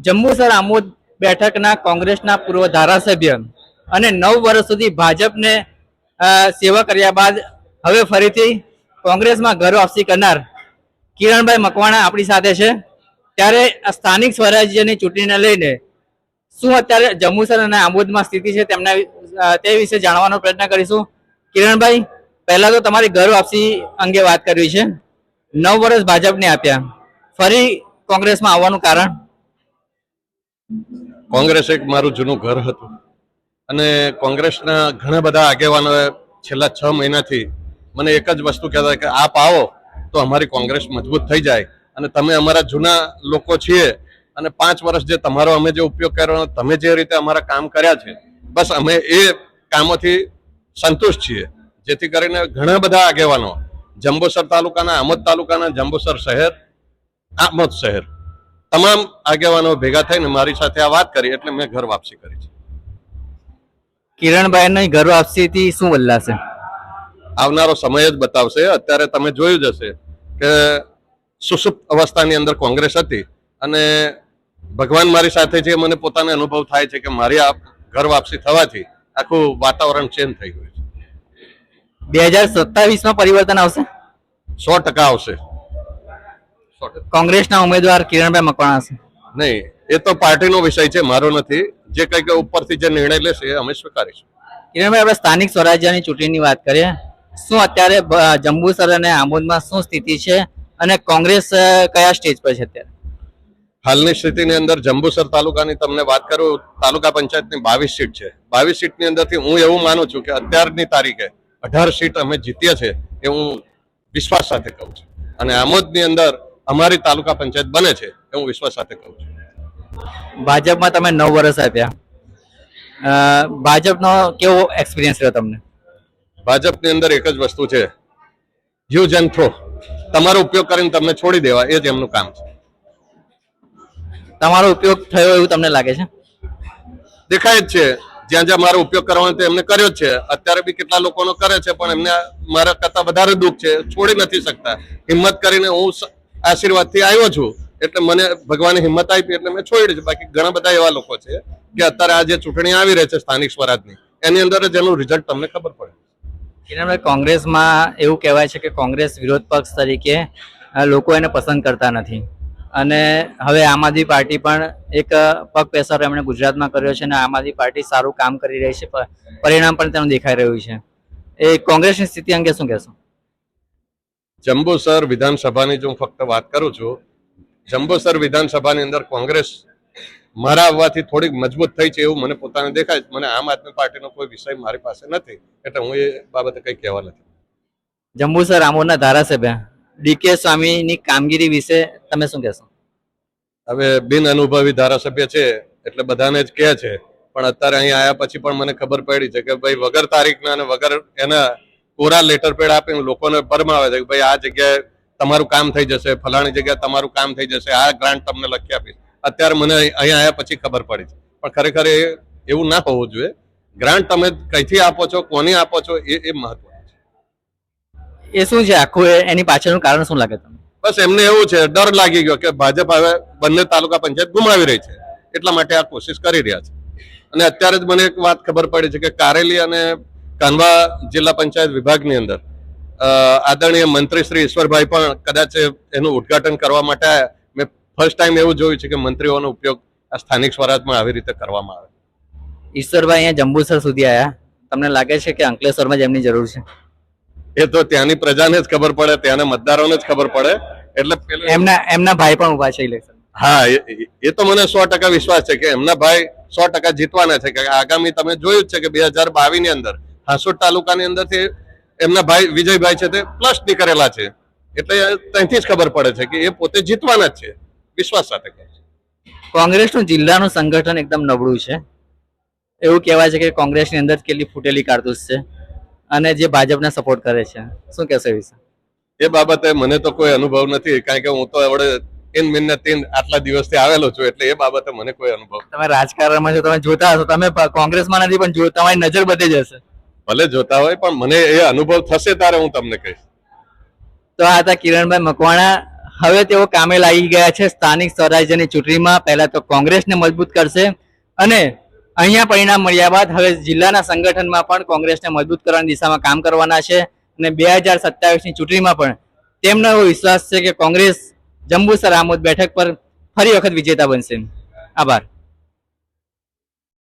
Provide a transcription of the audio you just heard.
જંબુસર આમોદ બેઠકના કોંગ્રેસના પૂર્વ ધારાસભ્ય અને 9 વર્ષ સુધી ભાજપને સેવા કર્યા બાદ હવે ફરીથી કોંગ્રેસમાં ઘર વાપસી કરનાર કિરણભાઈ મકવાણા આપણી સાથે છે. ત્યારે સ્થાનિક સ્વરાજ્યની ચૂંટણીને લઈને શું અત્યારે જંબુસર અને આમોદમાં સ્થિતિ છે તેમના તે વિશે જાણવાનો પ્રયત્ન કરીશું. કિરણભાઈ, પહેલા તો તમારી ઘર વાપસી અંગે વાત કરવી છે. 9 વર્ષ ભાજપને આપ્યા, ફરી કોંગ્રેસમાં આવવાનું કારણ? કોંગ્રેસ એક મારું જૂનું ઘર હતું અને કોંગ્રેસના ઘણા બધા આગેવાનોએ છેલ્લા 6 મહિનાથી મને એક જ વસ્તુ કહેતા કે આપ આવો તો અમારી કોંગ્રેસ મજબૂત થઈ જાય અને તમે અમારા જૂના લોકો છીએ અને 5 વર્ષ જે તમારો અમે જે ઉપયોગ કર્યો, તમે જે રીતે અમારા કામ કર્યા છે, બસ અમે એ કામોથી સંતુષ્ટ છીએ. જેથી કરીને ઘણા બધા આગેવાનો જંબુસર તાલુકાના, આમોદ તાલુકાના, જંબુસર શહેર, આમોદ શહેર તમામ આગેવાનો ભેગા થઈને મારી સાથે આ વાત કરી એટલે મેં ઘર વાપસી કરી છે. કિરણભાઈની ઘર વાપસીથી શું બદલાશે? આવનારો સમય જ બતાવશે. અત્યારે તમે જોયું જ હશે કે સુષુપ્ત અવસ્થાની અંદર કોંગ્રેસ હતી અને ભગવાન મારી સાથે છે. મને પોતાને અનુભવ થાય છે કે મારી આ ઘર વાપસી થવાથી આખું વાતાવરણ ચેન્જ થઈ ગયું છે. 2027માં પરિવર્તન આવશે? 100% આવશે. કોંગ્રેસના ઉમેદવાર કિરણભાઈ મકવાણા હશે? નહીં, એ તો પાર્ટીનો વિષય છે, મારો નથી. જે કંઈક ઉપરથી જે નિર્ણય લેશે એ અમે સ્વીકારીશું. કિરણભાઈ, આપણે સ્થાનિક સ્વરાજ્યની ચૂંટણીની વાત કરીએ. શું અત્યારે જંબુસર અને આમોદમાં શું સ્થિતિ છે અને કોંગ્રેસ કયા સ્ટેજ પર છે અત્યારે? હાલની સ્થિતિની અંદર જંબુસર તાલુકાની તમને વાત કરું, તાલુકા પંચાયતની 22 સીટ છે. 22 સીટની અંદરથી હું એવું માનું છું કે અત્યારની તારીખે 18 સીટ અમે જીતીએ છે એ હું વિશ્વાસ સાથે કહું છું. અને આમોદની અંદર અમારી તાલુકા પંચાયત બને છે એ હું વિશ્વાસ સાથે કહું છું. ભાજપમાં તમે 9 વર્ષ આપ્યા, ભાજપનો કેવો એક્સપિરિયન્સ રહ્યો તમને? ભાજપની અંદર એક જ વસ્તુ છે, યુઝ એન્ડ થ્રો. તમારો ઉપયોગ કરીને તમને છોડી દેવા, એ જ એમનું કામ છે. તમારો ઉપયોગ થયો એવું તમને લાગે છે? દેખાય જ છે, જ્યાં જ્યાં મારો ઉપયોગ કરવાનો તે એમને કર્યો જ છે. અત્યારે બી કેટલા લોકોનો કરે છે પણ એમને મારા કરતા વધારે દુઃખ છે, છોડી નથી શકતા. હિંમત કરીને હું આશીર્વાદથી આવ્યો છું એટલે મને ભગવાને હિંમત આપી એટલે મેં છોડી છે. બાકી ઘણા બધા એવા લોકો છે કે અત્યારે આ જે ચૂંટણી આવી રહી છે સ્થાનિક સ્વરાજની, એની અંદર જ એનું રિઝલ્ટ તમને ખબર પડે. કિરણભાઈ, કોંગ્રેસમાં એવું કહેવાય છે કે કોંગ્રેસ વિરોધ પક્ષ તરીકે લોકો એને પસંદ કરતા નથી અને હવે આમ આદમી પાર્ટી પણ એક પગ પેસારો એમણે ગુજરાતમાં કર્યો છે અને આમ આદમી પાર્ટી સારું કામ કરી રહી છે, પરિણામ પણ તેનું દેખાઈ રહ્યું છે. એ કોંગ્રેસની સ્થિતિ અંગે શું કહેશો? જંબુસર વિધાનસભાની જો હું ફક્ત વાત કરું છું, જંબુસર વિધાનસભાની અંદર કોંગ્રેસ મારા આવવાથી થોડીક મજબૂત થઈ છે એવું મને પોતાને દેખાય છે. મને આમ આદમી પાર્ટીનો કોઈ વિષય મારી પાસે નથી એટલે હું એ બાબતે કંઈ કહેવા નથી. જંબુસર આમોદના ધારાસભ્ય ડીકે સ્વામીની કામગીરી વિશે તમે શું કહેશો? હવે બિન અનુભવી ધારાસભ્ય છે એટલે બધાને જ કહે છે, પણ અત્યારે અહીં આવ્યા પછી પણ મને ખબર પડી છે કે ભાઈ વગર તારીખના અને વગર એના કોરા લેટર પેડ આપીને લોકોને ભરમાવે છે કે ભાઈ આ જગ્યાએ તમારું કામ થઈ જશે, ફલાણી જગ્યાએ તમારું કામ થઈ જશે, આ ગ્રાન્ટ તમને લખી આપીશ. અત્યારે મને અહીં આવ્યા પછી ખબર પડી છે, પણ ખરેખર એવું ના હોવું જોઈએ. ગ્રાન્ટ તમે કઈથી આપો છો, કોની આપો છો, એ મહત્વનું છે. એ શું છે આખું, એની પાછળનું કારણ શું લાગે તમને? બસ એમને એવું છે, ડર લાગી ગયો કે ભાજપ હવે બંને તાલુકા પંચાયત ગુમાવી રહી છે એટલા માટે આ કોશિશ કરી રહ્યા છે. અને અત્યારે જ મને એક વાત ખબર પડી છે કે કારેલી અને કાનવા જિલ્લા પંચાયત વિભાગની અંદર આદરણીય મંત્રી શ્રી ઈશ્વરભાઈ પણ કદાચ એનું ઉદ્ઘાટન કરવા માટે આવ્યા. મેં ફર્સ્ટ ટાઈમ એવું જોયું છે કે મંત્રીઓનો ઉપયોગ આ સ્થાનિક સ્વરાજમાં આવી રીતે કરવામાં આવે. ઈશ્વરભાઈ અહીંયા જંબુસર સુધી આવ્યા, તમને લાગે છે કે અંકલેશ્વરમાં જ એમની જરૂર છે? એ તો ત્યાંની પ્રજાને જ ખબર પડે, ત્યાંના મતદારોને જ ખબર પડે. એટલે એમના ભાઈ પણ ઉભા છે ઇલેક્શન. હા, એ તો મને 100% વિશ્વાસ છે કે એમના ભાઈ 100% જીતવાના છે. કે આગામી તમે જોયું જ છે કે 2022 ની અંદર હાસોડ તાલુકાની અંદરથી એમના ભાઈ વિજયભાઈ છે તે પ્લસ નીકળેલા છે. એટલે ત્યાંથી જ ખબર પડે છે કે એ પોતે જીતવાના જ છે, વિશ્વાસ સાથે કહે છે. કોંગ્રેસનું જિલ્લાનું સંગઠન એકદમ નબળું છે એવું કહેવાય છે કે કોંગ્રેસની અંદર કેટલી ફૂટેલી કારતૂસ છે અને જે ભાજપને સપોર્ટ કરે છે, શું કહેશો એ વિશે? એ બાબતે મને તો કોઈ અનુભવ નથી, કારણ કે હું તો એવડે 3 મહિના 3 આટલા દિવસથી આવેલો છું એટલે એ બાબતે મને કોઈ અનુભવ. તમે રાજકારણમાં છો, તમે જોતા હશો, તમે કોંગ્રેસમાં નથી પણ તમારી નજર બધી જશે. ભલે જોતા હોય પણ મને એ અનુભવ થશે ત્યારે હું તમને કહીશ. તો આ હતા કિરણભાઈ મકવાણા. હવે તેઓ કામે લાગી ગયા છે. સ્થાનિક સ્વરાજ્યની ચૂંટણીમાં પહેલા તો કોંગ્રેસને મજબૂત કરશે અને અહીંયા પરિણામ મળ્યા બાદ હવે જિલ્લાના સંગઠનમાં પણ કોંગ્રેસને મજબૂત કરવાની દિશામાં કામ કરવાના છે અને 2027ની ચૂંટણીમાં પણ તેમનો એવો વિશ્વાસ છે કે કોંગ્રેસ જંબુસર આમોદ બેઠક પર ફરી વખત વિજેતા બનશે. આભાર.